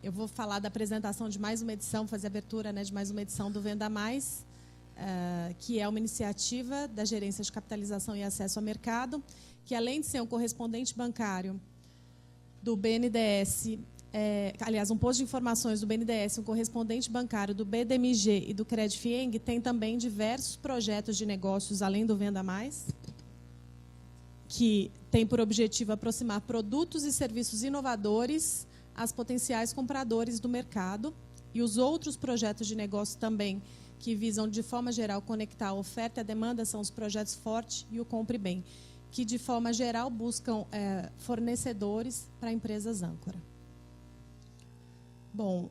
eu vou falar da apresentação de mais uma edição, fazer a abertura, né, de mais uma edição do Venda Mais, que é uma iniciativa da Gerência de Capitalização e Acesso ao Mercado, que além de ser um correspondente bancário do BNDES, aliás, um posto de informações do BNDES, um correspondente bancário do BDMG e do Credfieng, tem também diversos projetos de negócios além do Venda Mais, que tem por objetivo aproximar produtos e serviços inovadores às potenciais compradores do mercado, e os outros projetos de negócio também, que visam, de forma geral, conectar a oferta e a demanda, são os projetos Forte e o Compre Bem, que, de forma geral, buscam fornecedores para empresas âncora. Bom,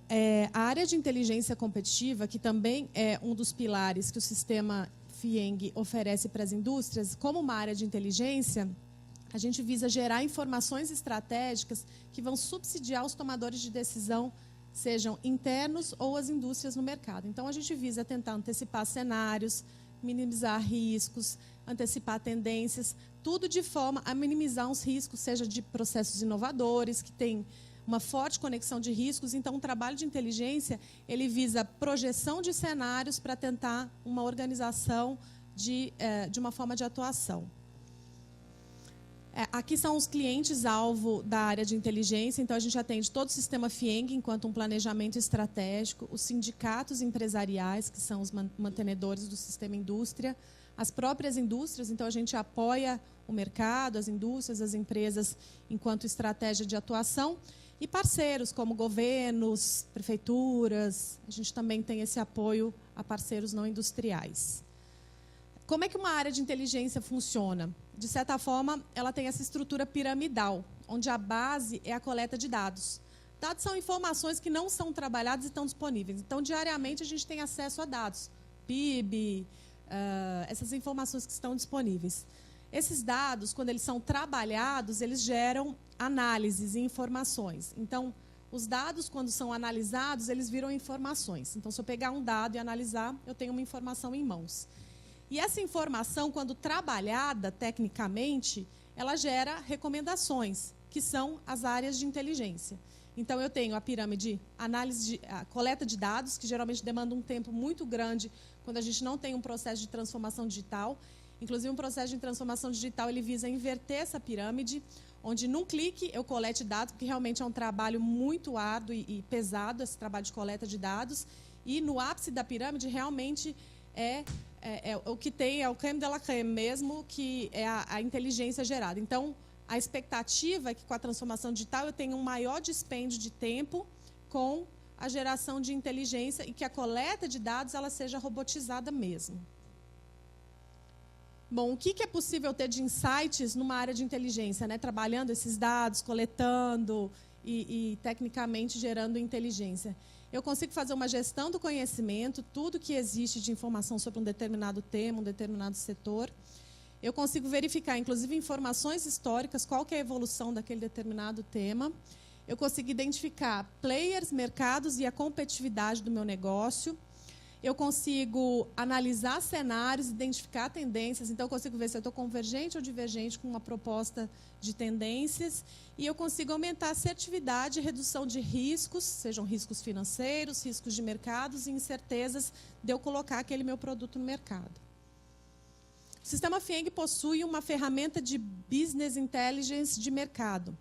a área de inteligência competitiva, que também é um dos pilares que o sistema FIENG oferece para as indústrias, como uma área de inteligência, a gente visa gerar informações estratégicas que vão subsidiar os tomadores de decisão, sejam internos ou as indústrias no mercado. Então, a gente visa tentar antecipar cenários, minimizar riscos, antecipar tendências, tudo de forma a minimizar os riscos, seja de processos inovadores, que tem uma forte conexão de riscos. Então, o trabalho de inteligência, ele visa projeção de cenários para tentar uma organização de uma forma de atuação. Aqui são os clientes-alvo da área de inteligência. Então, a gente atende todo o sistema FIENG enquanto um planejamento estratégico, os sindicatos empresariais, que são os mantenedores do sistema indústria, as próprias indústrias. Então, a gente apoia o mercado, as indústrias, as empresas, enquanto estratégia de atuação, e parceiros como governos, prefeituras. A gente também tem esse apoio a parceiros não industriais. Como é que uma área de inteligência funciona? De certa forma, ela tem essa estrutura piramidal, onde a base é a coleta de dados. Dados são informações que não são trabalhadas e estão disponíveis. Então, diariamente, a gente tem acesso a dados, PIB, essas informações que estão disponíveis. Esses dados, quando eles são trabalhados, eles geram análises e informações. Então, os dados, quando são analisados, eles viram informações. Então, se eu pegar um dado e analisar, eu tenho uma informação em mãos. E essa informação, quando trabalhada tecnicamente, ela gera recomendações, que são as áreas de inteligência. Então, eu tenho a pirâmide, a coleta de dados, que geralmente demanda um tempo muito grande quando a gente não tem um processo de transformação digital. Inclusive, um processo de transformação digital, ele visa inverter essa pirâmide, onde, num clique, eu colete dados, porque realmente é um trabalho muito árduo e pesado, esse trabalho de coleta de dados. E, no ápice da pirâmide, realmente o que tem, é o creme de la creme mesmo, que é a inteligência gerada. Então, a expectativa é que, com a transformação digital, eu tenha um maior dispêndio de tempo com a geração de inteligência e que a coleta de dados ela seja robotizada mesmo. Bom, o que é possível ter de insights numa área de inteligência, né? Trabalhando esses dados, coletando e tecnicamente gerando inteligência. Eu consigo fazer uma gestão do conhecimento, tudo que existe de informação sobre um determinado tema, um determinado setor. Eu consigo verificar, inclusive, informações históricas, qual que é a evolução daquele determinado tema. Eu consigo identificar players, mercados e a competitividade do meu negócio. Eu consigo analisar cenários, identificar tendências. Então, eu consigo ver se eu estou convergente ou divergente com uma proposta de tendências. E eu consigo aumentar a assertividade e redução de riscos, sejam riscos financeiros, riscos de mercados e incertezas de eu colocar aquele meu produto no mercado. O sistema FIENG possui uma ferramenta de Business Intelligence de mercado.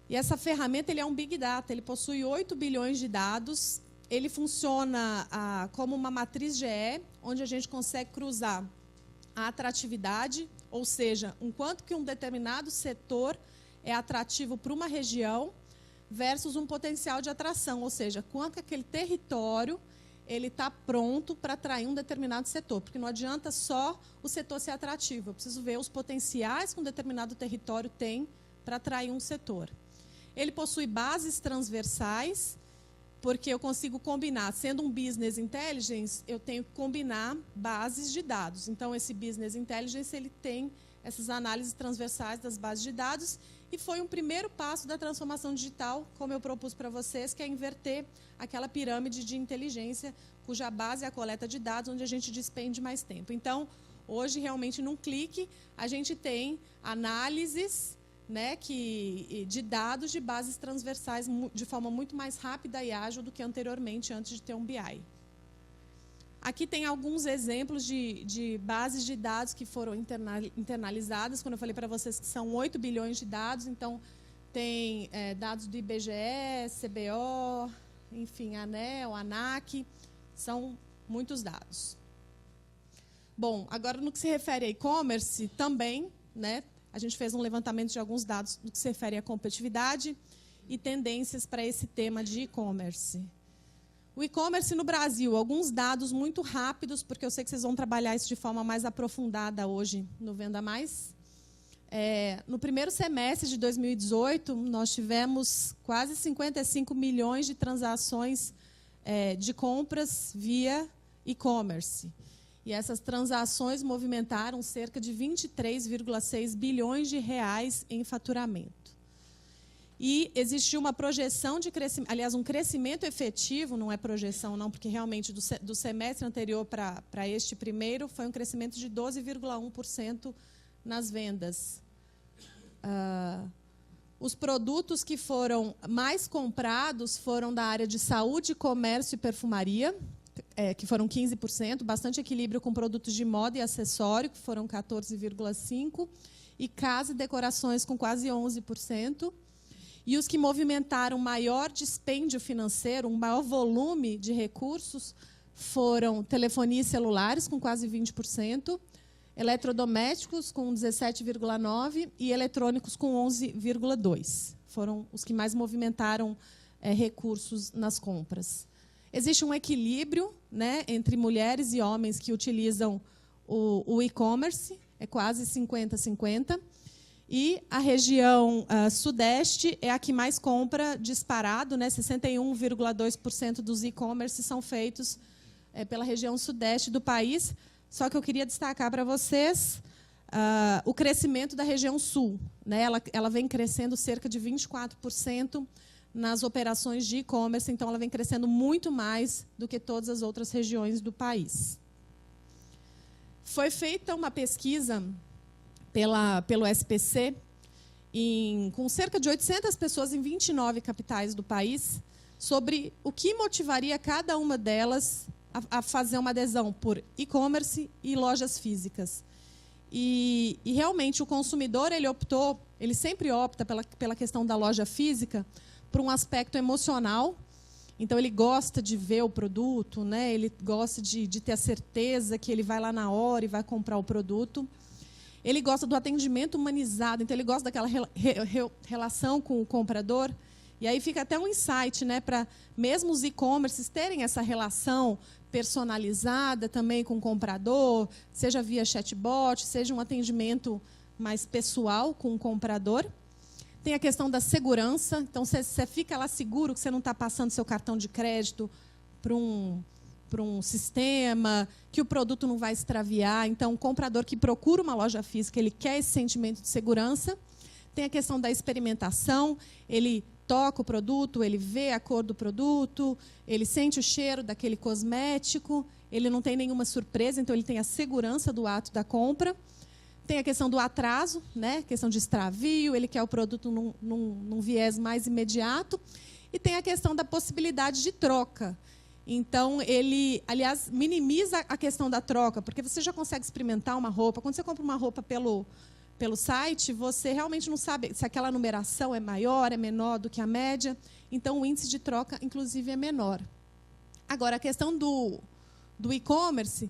E essa ferramenta ele é um Big Data, ele possui 8 bilhões de dados. Ele funciona como uma matriz GE, onde a gente consegue cruzar a atratividade, ou seja, o quanto que um determinado setor é atrativo para uma região, versus um potencial de atração, ou seja, quanto que aquele território ele está pronto para atrair um determinado setor. Porque não adianta só o setor ser atrativo, eu preciso ver os potenciais que um determinado território tem para atrair um setor. Ele possui bases transversais, porque eu consigo combinar, sendo um Business Intelligence, eu tenho que combinar bases de dados. Então, esse Business Intelligence ele tem essas análises transversais das bases de dados e foi um primeiro passo da transformação digital, como eu propus para vocês, que é inverter aquela pirâmide de inteligência, cuja base é a coleta de dados, onde a gente despende mais tempo. Então, hoje, realmente, num clique, a gente tem análises, né, de dados de bases transversais de forma muito mais rápida e ágil do que anteriormente, antes de ter um BI. Aqui tem alguns exemplos de bases de dados que foram internalizadas, quando eu falei para vocês que são 8 bilhões de dados, então tem dados do IBGE, CBO, enfim, ANEEL, ANAC, são muitos dados. Bom, agora no que se refere a e-commerce, também, né, a gente fez um levantamento de alguns dados no que se refere à competitividade e tendências para esse tema de e-commerce. O e-commerce no Brasil, alguns dados muito rápidos, porque eu sei que vocês vão trabalhar isso de forma mais aprofundada hoje no Venda Mais. No primeiro semestre de 2018, nós tivemos quase 55 milhões de transações de compras via e-commerce. E essas transações movimentaram cerca de 23,6 bilhões de reais em faturamento. E existiu uma projeção de crescimento, aliás, um crescimento efetivo, não é projeção não, porque realmente do semestre anterior para este primeiro foi um crescimento de 12,1% nas vendas. Os produtos que foram mais comprados foram da área de saúde, comércio e perfumaria, que foram 15%, bastante equilíbrio com produtos de moda e acessório, que foram 14,5%, e casa e decorações com quase 11%. E os que movimentaram maior dispêndio financeiro, um maior volume de recursos, foram telefonia e celulares, com quase 20%, eletrodomésticos, com 17,9%, e eletrônicos, com 11,2%. Foram os que mais movimentaram recursos nas compras. Existe um equilíbrio, né, entre mulheres e homens que utilizam o e-commerce, é quase 50-50%. E a região sudeste é a que mais compra disparado, né? 61,2% dos e-commerce são feitos pela região sudeste do país. Só que eu queria destacar para vocês o crescimento da região sul, né? Ela vem crescendo cerca de 24% nas operações de e-commerce, então ela vem crescendo muito mais do que todas as outras regiões do país. Foi feita uma pesquisa pelo SPC, com cerca de 800 pessoas em 29 capitais do país, sobre o que motivaria cada uma delas a fazer uma adesão por e-commerce e lojas físicas. E realmente o consumidor ele sempre opta pela questão da loja física por um aspecto emocional. Então ele gosta de ver o produto, né? Ele gosta de ter a certeza que ele vai lá na hora e vai comprar o produto. Ele gosta do atendimento humanizado, então ele gosta daquela relação com o comprador. E aí fica até um insight, né, para mesmo os e-commerces terem essa relação personalizada também com o comprador, seja via chatbot, seja um atendimento mais pessoal com o comprador. Tem a questão da segurança, então você fica lá seguro que você não está passando seu cartão de crédito para um sistema, que o produto não vai extraviar. Então, o comprador que procura uma loja física, ele quer esse sentimento de segurança. Tem a questão da experimentação, ele toca o produto, ele vê a cor do produto, ele sente o cheiro daquele cosmético, ele não tem nenhuma surpresa, então ele tem a segurança do ato da compra. Tem a questão do atraso, né? Questão de extravio, ele quer o produto num viés mais imediato. E tem a questão da possibilidade de troca. Então, ele, aliás, minimiza a questão da troca, porque você já consegue experimentar uma roupa. Quando você compra uma roupa pelo site, você realmente não sabe se aquela numeração é maior, é menor do que a média. Então, o índice de troca, inclusive, é menor. Agora, a questão do e-commerce,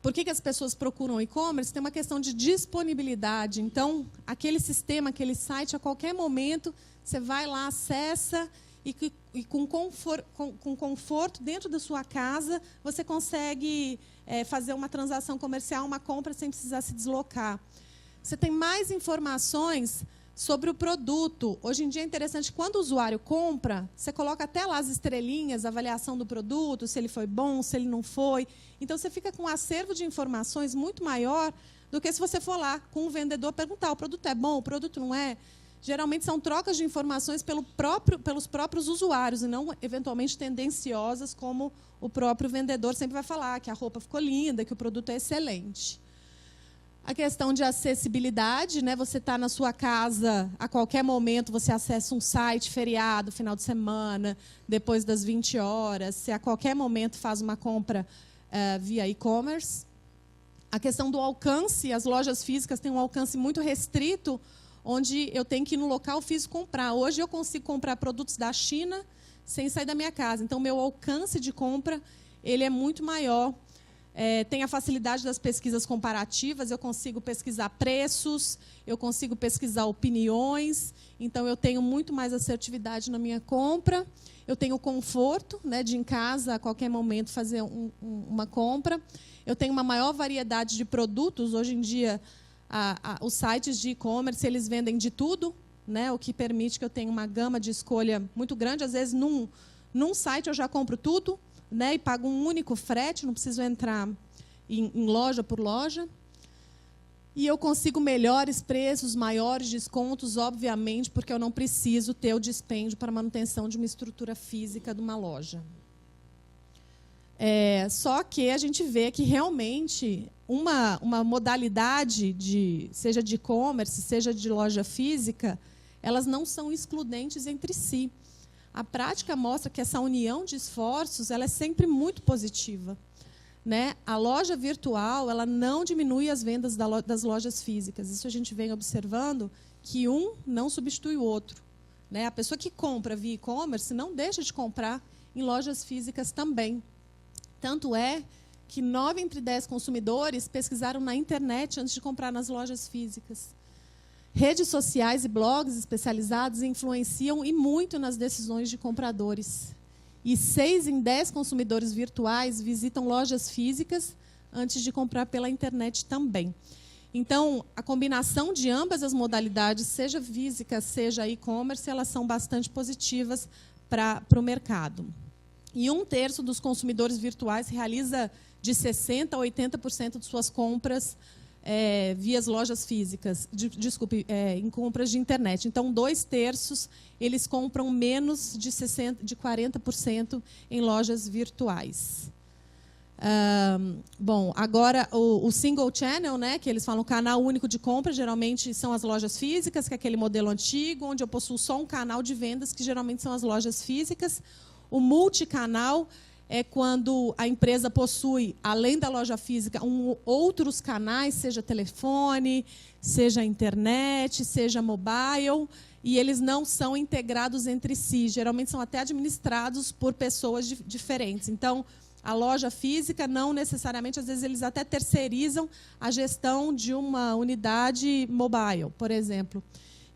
por que as pessoas procuram e-commerce? Tem uma questão de disponibilidade. Então, aquele sistema, aquele site, a qualquer momento, você vai lá, acessa, e com conforto dentro da sua casa, você consegue fazer uma transação comercial, uma compra, sem precisar se deslocar. Você tem mais informações sobre o produto. Hoje em dia é interessante, quando o usuário compra, você coloca até lá as estrelinhas, a avaliação do produto, se ele foi bom, se ele não foi. Então, você fica com um acervo de informações muito maior do que se você for lá com o vendedor perguntar: o produto é bom, o produto não é? Geralmente são trocas de informações pelos próprios usuários, e não, eventualmente, tendenciosas, como o próprio vendedor sempre vai falar, que a roupa ficou linda, que o produto é excelente. A questão de acessibilidade, né? Você está na sua casa, a qualquer momento você acessa um site, feriado, final de semana, depois das 20 horas. Você a qualquer momento faz uma compra via e-commerce. A questão do alcance, as lojas físicas têm um alcance muito restrito, onde eu tenho que ir no local físico comprar. Hoje eu consigo comprar produtos da China sem sair da minha casa. Então, meu alcance de compra ele é muito maior. Tem a facilidade das pesquisas comparativas, eu consigo pesquisar preços, eu consigo pesquisar opiniões, então eu tenho muito mais assertividade na minha compra, eu tenho o conforto, né, de em casa, a qualquer momento, fazer uma compra, eu tenho uma maior variedade de produtos. Hoje em dia, os sites de e-commerce eles vendem de tudo, né, o que permite que eu tenha uma gama de escolha muito grande. Às vezes, num site eu já compro tudo, né, e pago um único frete, não preciso entrar em loja por loja. E eu consigo melhores preços, maiores descontos, obviamente, porque eu não preciso ter o dispêndio para manutenção de uma estrutura física de uma loja. Só que a gente vê que, realmente, uma modalidade, seja de e-commerce, seja de loja física, elas não são excludentes entre si. A prática mostra que essa união de esforços ela é sempre muito positiva, né? A loja virtual ela não diminui as vendas das lojas físicas. Isso a gente vem observando, que um não substitui o outro, né? A pessoa que compra via e-commerce não deixa de comprar em lojas físicas também. Tanto é que 9 entre 10 consumidores pesquisaram na internet antes de comprar nas lojas físicas. Redes sociais e blogs especializados influenciam e muito nas decisões de compradores. E 6 em 10 consumidores virtuais visitam lojas físicas antes de comprar pela internet também. Então, a combinação de ambas as modalidades, seja física, seja e-commerce, elas são bastante positivas para o mercado. E 1/3 dos consumidores virtuais realiza de 60% a 80% de suas compras via as lojas físicas, em compras de internet. Então, 2/3 eles compram menos de 40% em lojas virtuais. Bom, agora o single channel, né, que eles falam canal único de compra, geralmente são as lojas físicas, que é aquele modelo antigo, onde eu possuo só um canal de vendas, que geralmente são as lojas físicas. O multicanal é quando a empresa possui, além da loja física, outros canais, seja telefone, seja internet, seja mobile, e eles não são integrados entre si. Geralmente são até administrados por pessoas diferentes. Então, a loja física, não necessariamente, às vezes eles até terceirizam a gestão de uma unidade mobile, por exemplo.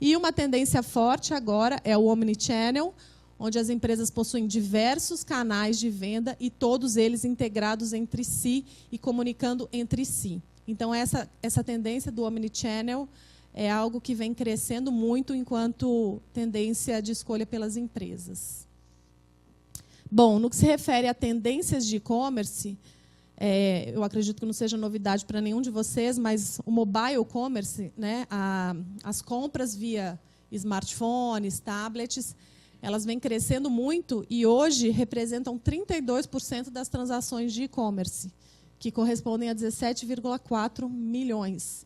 E uma tendência forte agora é o omnichannel, onde as empresas possuem diversos canais de venda e todos eles integrados entre si e comunicando entre si. Então, essa tendência do omnichannel é algo que vem crescendo muito enquanto tendência de escolha pelas empresas. Bom, no que se refere a tendências de e-commerce, eu acredito que não seja novidade para nenhum de vocês, mas o mobile commerce, né, as compras via smartphones, tablets, elas vêm crescendo muito e hoje representam 32% das transações de e-commerce, que correspondem a 17,4 milhões.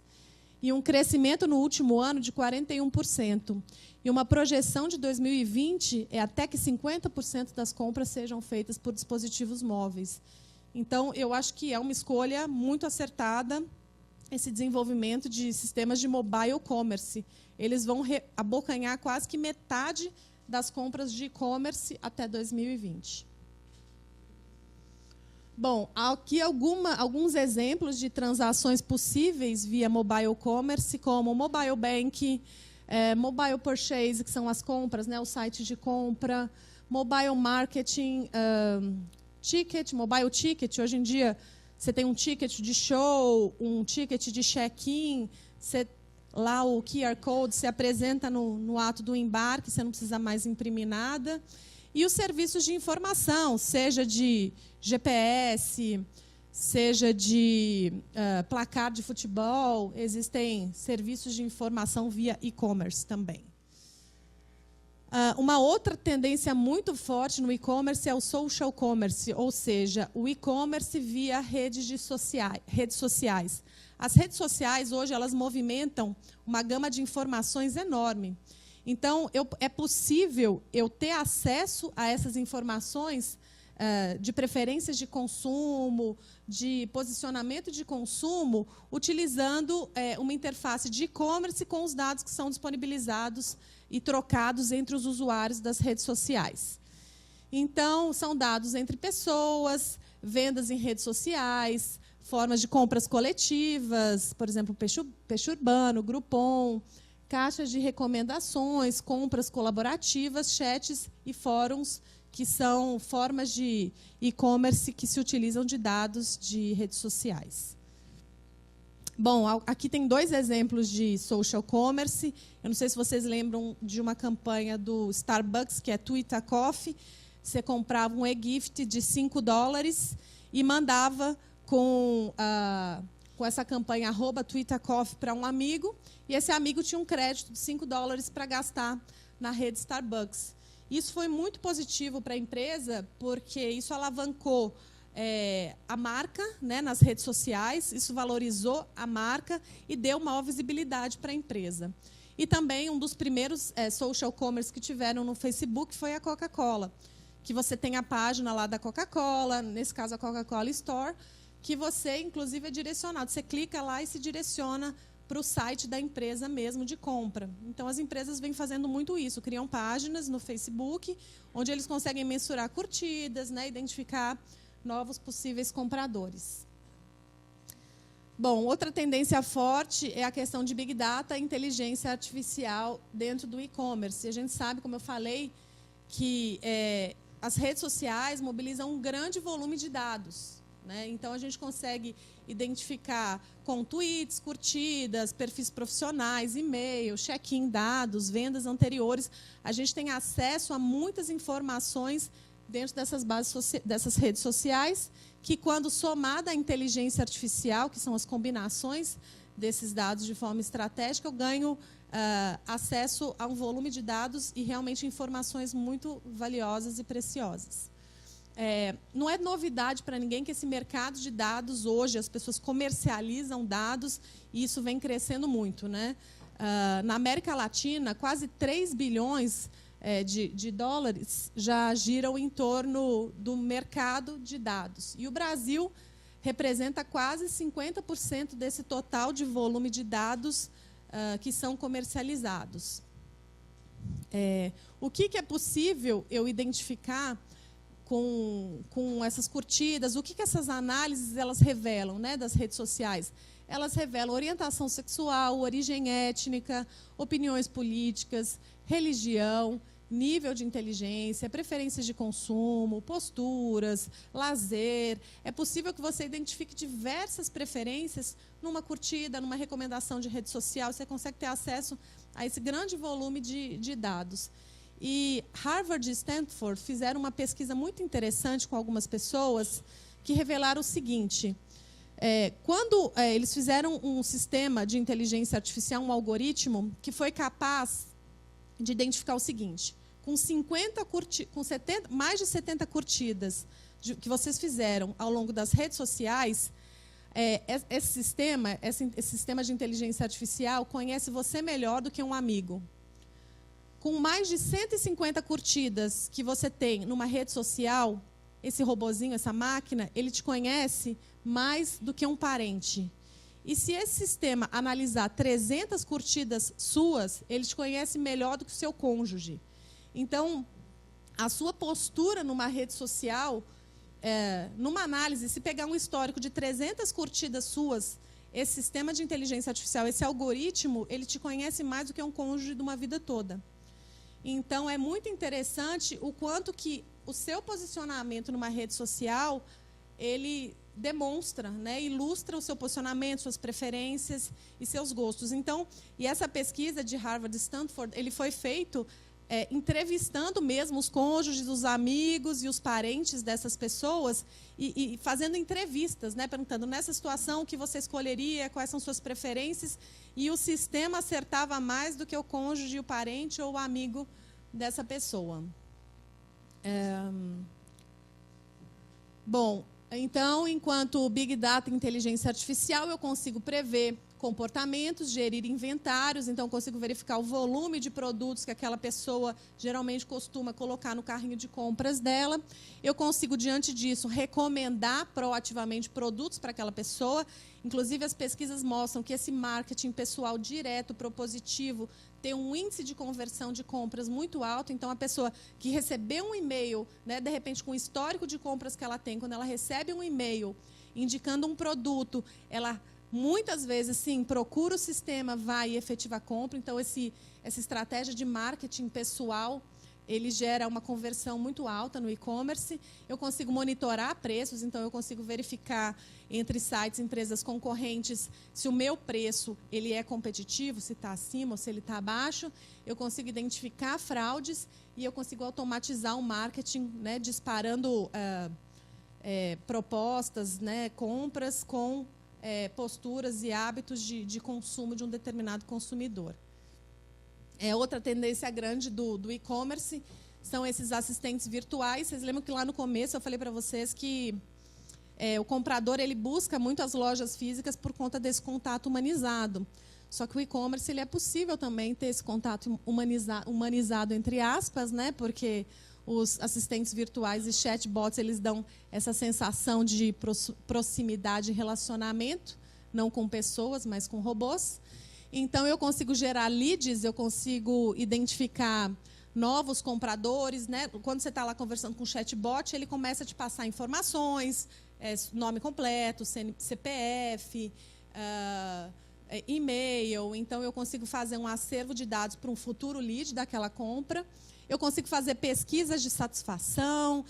E um crescimento no último ano de 41%. E uma projeção de 2020 é até que 50% das compras sejam feitas por dispositivos móveis. Então, eu acho que é uma escolha muito acertada esse desenvolvimento de sistemas de mobile commerce. Eles vão abocanhar quase que metade das compras de e-commerce até 2020. Bom, aqui alguns exemplos de transações possíveis via mobile commerce, como mobile bank, mobile purchase, que são as compras, né, o site de compra, mobile marketing, ticket, mobile ticket. Hoje em dia, você tem um ticket de show, um ticket de check-in, lá o QR Code se apresenta no ato do embarque, você não precisa mais imprimir nada. E os serviços de informação, seja de GPS, seja de placar de futebol, existem serviços de informação via e-commerce também. Uma outra tendência muito forte no e-commerce é o social commerce, ou seja, o e-commerce via redes sociais. As redes sociais, hoje, elas movimentam uma gama de informações enorme. Então, é possível eu ter acesso a essas informações de preferências de consumo, de posicionamento de consumo, utilizando uma interface de e-commerce com os dados que são disponibilizados e trocados entre os usuários das redes sociais. Então, são dados entre pessoas, vendas em redes sociais, formas de compras coletivas, por exemplo, Peixe Urbano, Groupon, caixas de recomendações, compras colaborativas, chats e fóruns, que são formas de e-commerce que se utilizam de dados de redes sociais. Bom, aqui tem 2 exemplos de social commerce. Eu não sei se vocês lembram de uma campanha do Starbucks, que é Twitter Coffee. Você comprava um e-gift de $5 e mandava com essa campanha @TwitterCoffee para um amigo, e esse amigo tinha um crédito de $5 para gastar na rede Starbucks. Isso foi muito positivo para a empresa, porque isso alavancou a marca, né, nas redes sociais, isso valorizou a marca e deu maior visibilidade para a empresa. E também um dos primeiros social commerce que tiveram no Facebook foi a Coca-Cola, que você tem a página lá da Coca-Cola, nesse caso a Coca-Cola Store, que você, inclusive, é direcionado. Você clica lá e se direciona para o site da empresa mesmo de compra. Então, as empresas vêm fazendo muito isso, criam páginas no Facebook, onde eles conseguem mensurar curtidas, né, identificar novos possíveis compradores. Bom, outra tendência forte é a questão de Big Data e inteligência artificial dentro do e-commerce. A gente sabe, como eu falei, que as redes sociais mobilizam um grande volume de dados. Então, a gente consegue identificar com tweets, curtidas, perfis profissionais, e-mail, check-in, dados, vendas anteriores. A gente tem acesso a muitas informações dentro dessas redes sociais, que, quando somada à inteligência artificial, que são as combinações desses dados de forma estratégica, eu ganho acesso a um volume de dados e, realmente, informações muito valiosas e preciosas. Não é novidade para ninguém que esse mercado de dados, hoje, as pessoas comercializam dados e isso vem crescendo muito, né? Na América Latina, quase 3 bilhões de dólares já giram em torno do mercado de dados. E o Brasil representa quase 50% desse total de volume de dados que são comercializados. O que é possível eu identificar com essas curtidas? O que essas análises elas revelam, né, das redes sociais? Elas revelam orientação sexual, origem étnica, opiniões políticas, religião, nível de inteligência, preferências de consumo, posturas, lazer. É possível que você identifique diversas preferências numa curtida, numa recomendação de rede social. Você consegue ter acesso a esse grande volume de dados. E Harvard e Stanford fizeram uma pesquisa muito interessante com algumas pessoas que revelaram o seguinte: quando eles fizeram um sistema de inteligência artificial, um algoritmo, que foi capaz de identificar o seguinte: com mais de 70 curtidas que vocês fizeram ao longo das redes sociais, esse sistema de inteligência artificial conhece você melhor do que um amigo. Com mais de 150 curtidas que você tem numa rede social, esse robozinho, essa máquina, ele te conhece mais do que um parente. E se esse sistema analisar 300 curtidas suas, ele te conhece melhor do que o seu cônjuge. Então, a sua postura numa rede social, numa análise, se pegar um histórico de 300 curtidas suas, esse sistema de inteligência artificial, esse algoritmo, ele te conhece mais do que um cônjuge de uma vida toda. Então, é muito interessante o quanto que o seu posicionamento numa rede social, ele demonstra, né, ilustra o seu posicionamento, suas preferências e seus gostos. Então, e essa pesquisa de Harvard e Stanford, ele foi feito entrevistando mesmo os cônjuges, os amigos e os parentes dessas pessoas e fazendo entrevistas, né, perguntando, nessa situação, o que você escolheria, quais são suas preferências, e o sistema acertava mais do que o cônjuge, o parente ou o amigo dessa pessoa. Bom, então, enquanto Big Data e inteligência artificial, eu consigo prever comportamentos, gerir inventários, então eu consigo verificar o volume de produtos que aquela pessoa geralmente costuma colocar no carrinho de compras dela. Eu consigo, diante disso, recomendar proativamente produtos para aquela pessoa. Inclusive, as pesquisas mostram que esse marketing pessoal direto, propositivo, tem um índice de conversão de compras muito alto. Então, a pessoa que recebeu um e-mail, né, de repente, com o histórico de compras que ela tem, quando ela recebe um e-mail indicando um produto, ela muitas vezes, sim, procura o sistema, vai e efetiva a compra. Então, essa estratégia de marketing pessoal, ele gera uma conversão muito alta no e-commerce. Eu consigo monitorar preços, então eu consigo verificar entre sites, empresas concorrentes, se o meu preço ele é competitivo, se está acima ou se ele está abaixo. Eu consigo identificar fraudes e eu consigo automatizar o marketing, né, disparando propostas, né, compras com posturas e hábitos de consumo de um determinado consumidor. Outra tendência grande do e-commerce são esses assistentes virtuais. Vocês lembram que lá no começo eu falei para vocês que o comprador ele busca muito as lojas físicas por conta desse contato humanizado. Só que o e-commerce ele é possível também ter esse contato humanizado entre aspas, né? Porque os assistentes virtuais e chatbots eles dão essa sensação de proximidade e relacionamento, não com pessoas, mas com robôs. Então, eu consigo gerar leads, eu consigo identificar novos compradores, né? Quando você está lá conversando com o chatbot, ele começa a te passar informações, nome completo, CPF, e-mail. Então, eu consigo fazer um acervo de dados para um futuro lead daquela compra. Eu consigo fazer pesquisas de satisfação,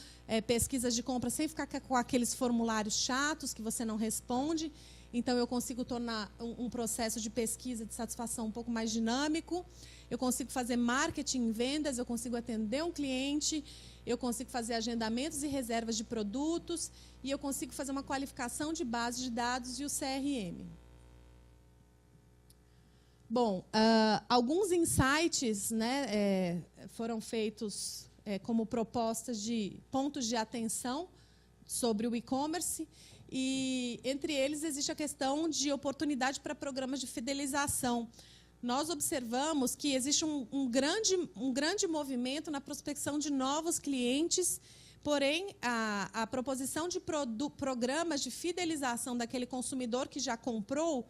pesquisas de compra, sem ficar com aqueles formulários chatos que você não responde. Então, eu consigo tornar um processo de pesquisa de satisfação um pouco mais dinâmico. Eu consigo fazer marketing em vendas, eu consigo atender um cliente, eu consigo fazer agendamentos e reservas de produtos, e eu consigo fazer uma qualificação de base de dados e o CRM. Bom, alguns insights, né, foram feitos como propostas de pontos de atenção sobre o e-commerce. E, entre eles, existe a questão de oportunidade para programas de fidelização. Nós observamos que existe um grande movimento na prospecção de novos clientes, porém, a proposição de programas de fidelização daquele consumidor que já comprou,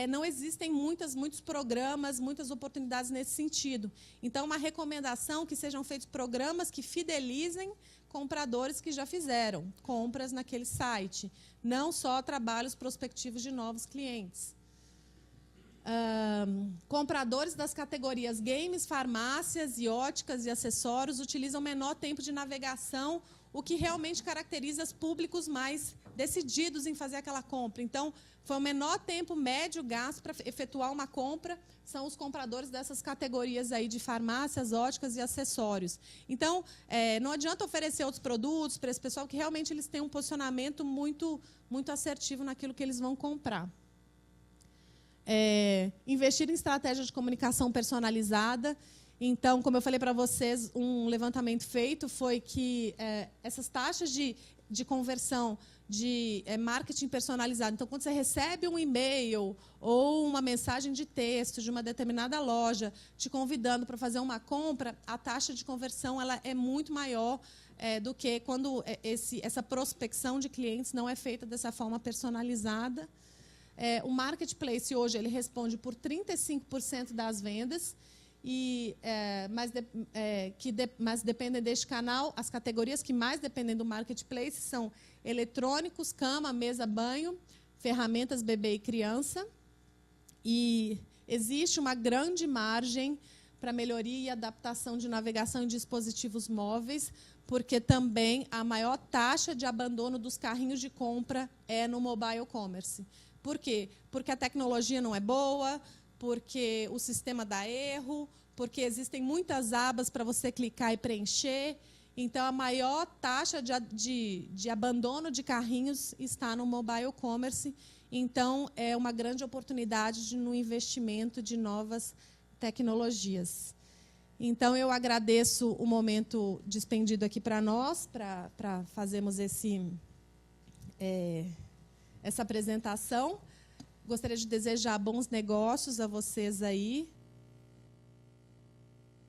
não existem muitos programas, muitas oportunidades nesse sentido. Então, uma recomendação que sejam feitos programas que fidelizem compradores que já fizeram compras naquele site, não só trabalhos prospectivos de novos clientes. Compradores das categorias games, farmácias e óticas e acessórios utilizam menor tempo de navegação, o que realmente caracteriza os públicos mais decididos em fazer aquela compra. Então, foi o menor tempo médio gasto para efetuar uma compra, são os compradores dessas categorias aí de farmácias, óticas e acessórios. Então, não adianta oferecer outros produtos para esse pessoal, que realmente eles têm um posicionamento muito assertivo naquilo que eles vão comprar. Investir em estratégia de comunicação personalizada. Então, como eu falei para vocês, um levantamento feito foi que essas taxas de conversão de marketing personalizado. Então, quando você recebe um e-mail ou uma mensagem de texto de uma determinada loja te convidando para fazer uma compra, a taxa de conversão ela é muito maior do que quando essa prospecção de clientes não é feita dessa forma personalizada. O marketplace hoje ele responde por 35% das vendas, mas dependem deste canal. As categorias que mais dependem do marketplace são eletrônicos, cama, mesa, banho, ferramentas, bebê e criança. E existe uma grande margem para melhoria e adaptação de navegação em dispositivos móveis, porque também a maior taxa de abandono dos carrinhos de compra é no mobile commerce. Por quê? Porque a tecnologia não é boa, porque o sistema dá erro, porque existem muitas abas para você clicar e preencher. Então, a maior taxa de abandono de carrinhos está no mobile commerce. Então, é uma grande oportunidade no investimento de novas tecnologias. Então, eu agradeço o momento despendido aqui para nós, para fazermos essa apresentação. Gostaria de desejar bons negócios a vocês aí.